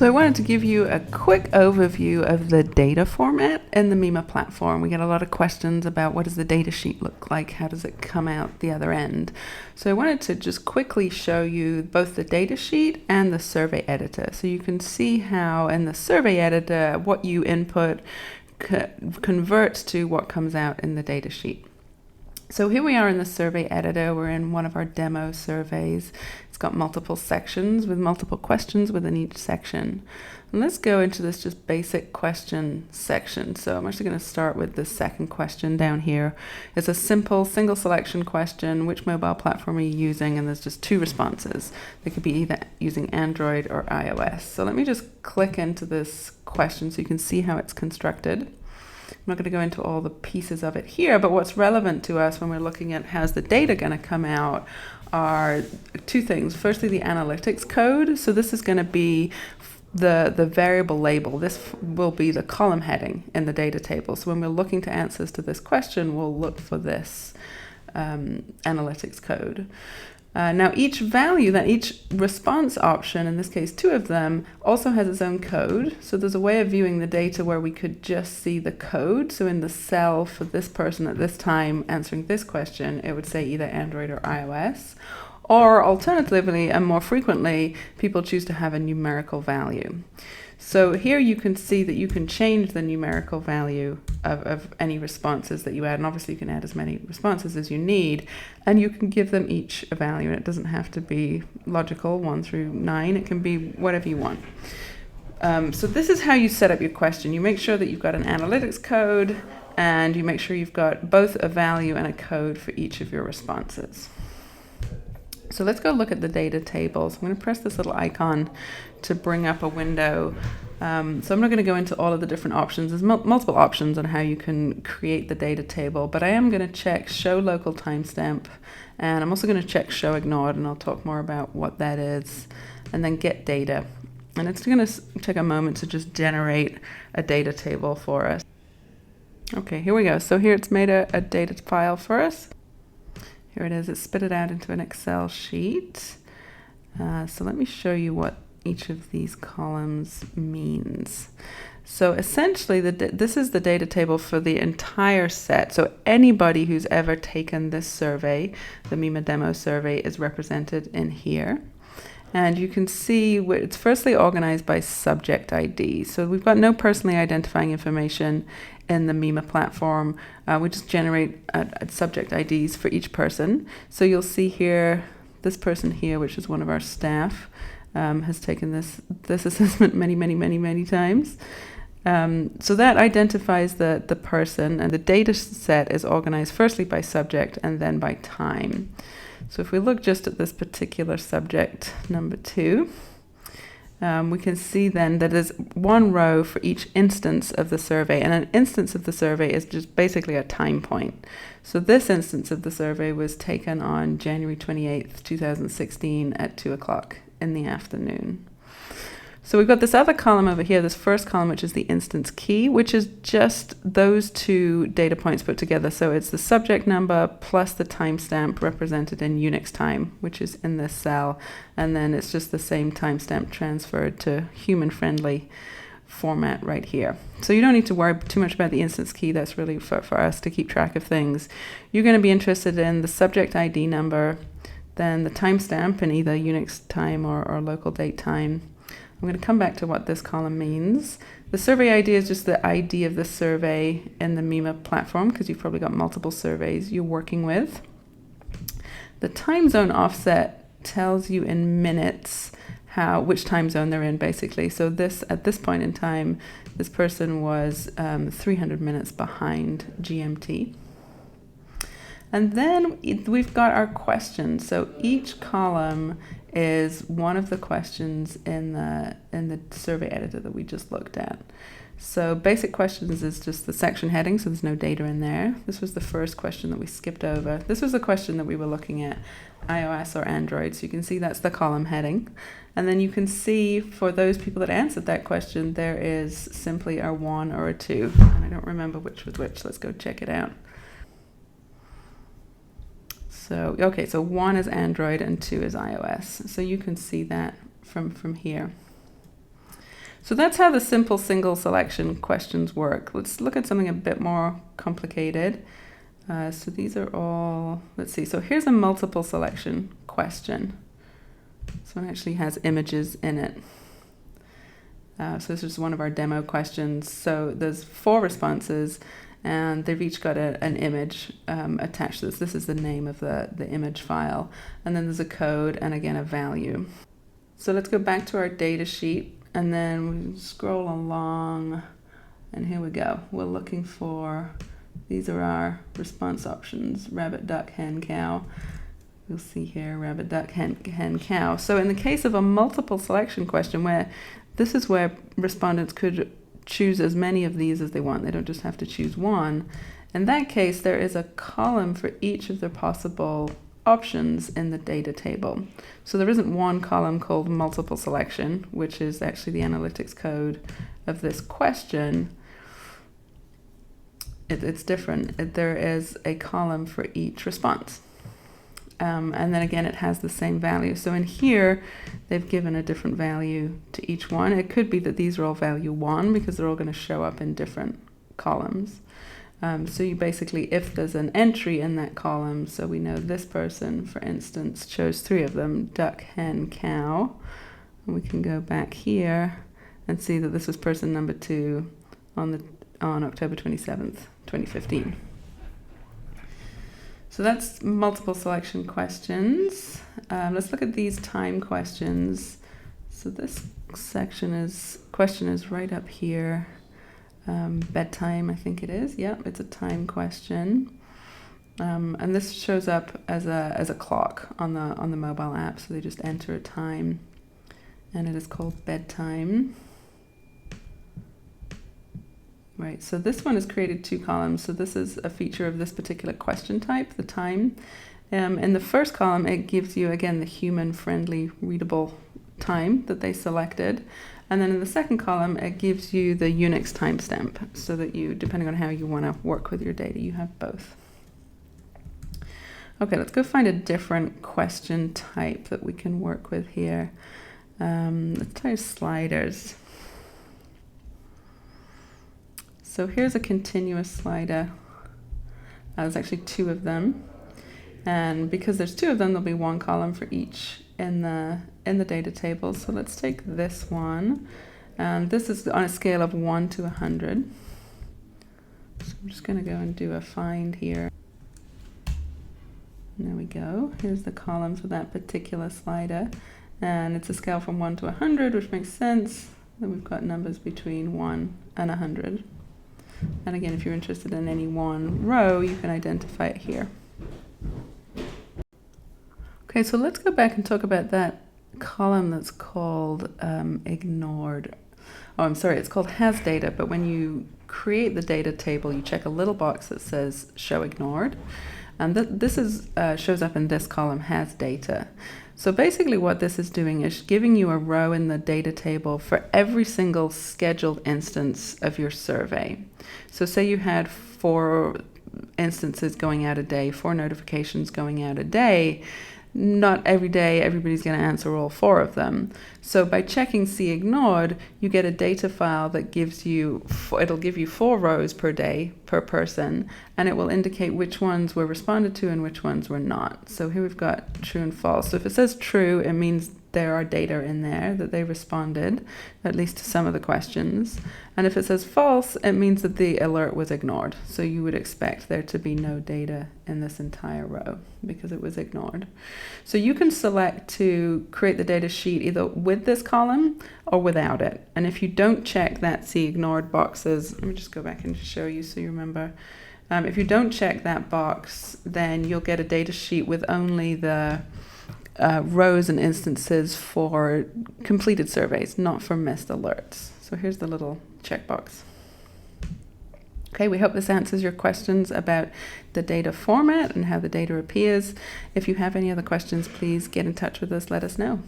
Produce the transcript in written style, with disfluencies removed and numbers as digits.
So I wanted to give you a quick overview of the data format in the mEMA platform. We get a lot of questions about what does the data sheet look like, how does it come out the other end. So I wanted to just quickly show you both the data sheet and the survey editor. So you can see how in the survey editor, what you input converts to what comes out in the data sheet. So here we are in the survey editor. We're in one of our demo surveys. It's got multiple sections with multiple questions within each section. And let's go into this just basic question section. So I'm actually going to start with the second question down here. It's a simple single selection question. Which mobile platform are you using? And there's just two responses. They could be either using Android or iOS. So let me just click into this question so you can see how it's constructed. I'm not going to go into all the pieces of it here, but what's relevant to us when we're looking at how's the data going to come out are two things. Firstly, the analytics code. So this is going to be the variable label. This will be the column heading in the data table. So when we're looking to answers to this question, we'll look for this analytics code. Now each value, each response option, in this case two of them, also has its own code. So there's a way of viewing the data where we could just see the code. So in the cell for this person at this time answering this question, it would say either Android or iOS. Or alternatively, and more frequently, people choose to have a numerical value. So here you can see that you can change the numerical value of any responses that you add. And obviously you can add as many responses as you need. And you can give them each a value. And it doesn't have to be logical, 1 through 9. It can be whatever you want. So this is how you set up your question. You make sure that you've got an analytics code. And you make sure you've got both a value and a code for each of your responses. So let's go look at the data tables. I'm going to press this little icon to bring up a window. So I'm not going to go into all of the different options. There's multiple options on how you can create the data table, but I am going to check show local timestamp, and I'm also going to check show ignored, and I'll talk more about what that is, and then get data. And it's going to take a moment to just generate a data table for us. Okay, here we go. So here it's made a data file for us. Here it is. It's spit it out into an Excel sheet. So let me show you what each of these columns means. So essentially, this is the data table for the entire set. So anybody who's ever taken this survey, the mEMA demo survey, is represented in here. And you can see it's firstly organized by subject ID. So we've got no personally identifying information in the mEMA platform. We just generate subject IDs for each person. So you'll see here, this person here, which is one of our staff, has taken this assessment many times. So that identifies the person, and the data set is organized firstly by subject and then by time. So if we look just at this particular subject, number 2, we can see then that there's one row for each instance of the survey, and an instance of the survey is just basically a time point. So this instance of the survey was taken on January 28th, 2016 at 2 o'clock in the afternoon. So we've got this other column over here, this first column, which is the instance key, which is just those two data points put together. So it's the subject number plus the timestamp represented in Unix time, which is in this cell. And then it's just the same timestamp transferred to human-friendly format right here. So you don't need to worry too much about the instance key. That's really for us to keep track of things. You're going to be interested in the subject ID number, then the timestamp in either Unix time or local date time. I'm going to come back to what this column means. The survey ID is just the ID of the survey in the mEMA platform, because you've probably got multiple surveys you're working with. The time zone offset tells you in minutes which time zone they're in, basically. So at this point in time, this person was 300 minutes behind GMT. And then we've got our questions. So each column is one of the questions in the survey editor that we just looked at. So basic questions is just the section heading, so there's no data in there. This was the first question that we skipped over. This was the question that we were looking at, iOS or Android. So you can see that's the column heading. And then you can see for those people that answered that question, there is simply a 1 or a 2. And I don't remember which was which. Let's go check it out. So, okay, so 1 is Android and 2 is iOS. So you can see that from here. So that's how the simple single selection questions work. Let's look at something a bit more complicated. So these are all, let's see, so here's a multiple selection question. This one actually has images in it. So this is one of our demo questions. So there's 4 responses, and they've each got an image attached to this. This is the name of the image file. And then there's a code and again a value. So let's go back to our data sheet, and then we scroll along, and here we go. We're looking for, these are our response options: rabbit, duck, hen, cow. You'll see here rabbit, duck, hen, cow. So in the case of a multiple selection question, where this is where respondents could choose as many of these as they want. They don't just have to choose one. In that case, there is a column for each of the possible options in the data table. So there isn't one column called multiple selection, which is actually the analytics code of this question. It's different. There is a column for each response. And then again, it has the same value. So in here, they've given a different value to each one. It could be that these are all value 1 because they're all going to show up in different columns. So you basically, if there's an entry in that column, so we know this person, for instance, chose 3 of them: duck, hen, cow. And we can go back here and see that this was person number 2 on October 27th, 2015. So that's multiple selection questions. Let's look at these time questions. So this question is right up here. Bedtime, I think it is. Yeah, it's a time question. And this shows up as a clock on the mobile app. So they just enter a time, and it is called bedtime. Right, so this one has created 2 columns. So this is a feature of this particular question type, the time. In the first column, it gives you, again, the human-friendly, readable time that they selected. And then in the second column, it gives you the Unix timestamp, so that you, depending on how you want to work with your data, you have both. Okay, let's go find a different question type that we can work with here. Let's try sliders. So here's a continuous slider. There's actually 2 of them. And because there's 2 of them, there'll be 1 column for each in the data table. So let's take this one. This is on a scale of 1 to 100. So I'm just going to go and do a find here. And there we go. Here's the column for that particular slider. And it's a scale from 1 to 100, which makes sense. Then we've got numbers between 1 and 100. And again, if you're interested in any one row, you can identify it here. Okay, so let's go back and talk about that column that's called ignored. Oh, I'm sorry, it's called has data, but when you create the data table, you check a little box that says show ignored. And this shows up in this column, has data. So basically what this is doing is giving you a row in the data table for every single scheduled instance of your survey. So say you had 4 instances going out a day, 4 notifications going out a day. Not every day everybody's going to answer all 4 of them. So by checking see ignored, you get a data file that gives you, it'll give you 4 rows per day per person, and it will indicate which ones were responded to and which ones were not. So here we've got true and false. So if it says true, it means there are data in there that they responded, at least to some of the questions. And if it says false, it means that the alert was ignored. So you would expect there to be no data in this entire row because it was ignored. So you can select to create the data sheet either with this column or without it. And if you don't check that see ignored boxes, let me just go back and show you so you remember. If you don't check that box, then you'll get a data sheet with only the rows and instances for completed surveys, not for missed alerts. So here's the little checkbox. Okay, we hope this answers your questions about the data format and how the data appears. If you have any other questions, please get in touch with us, let us know.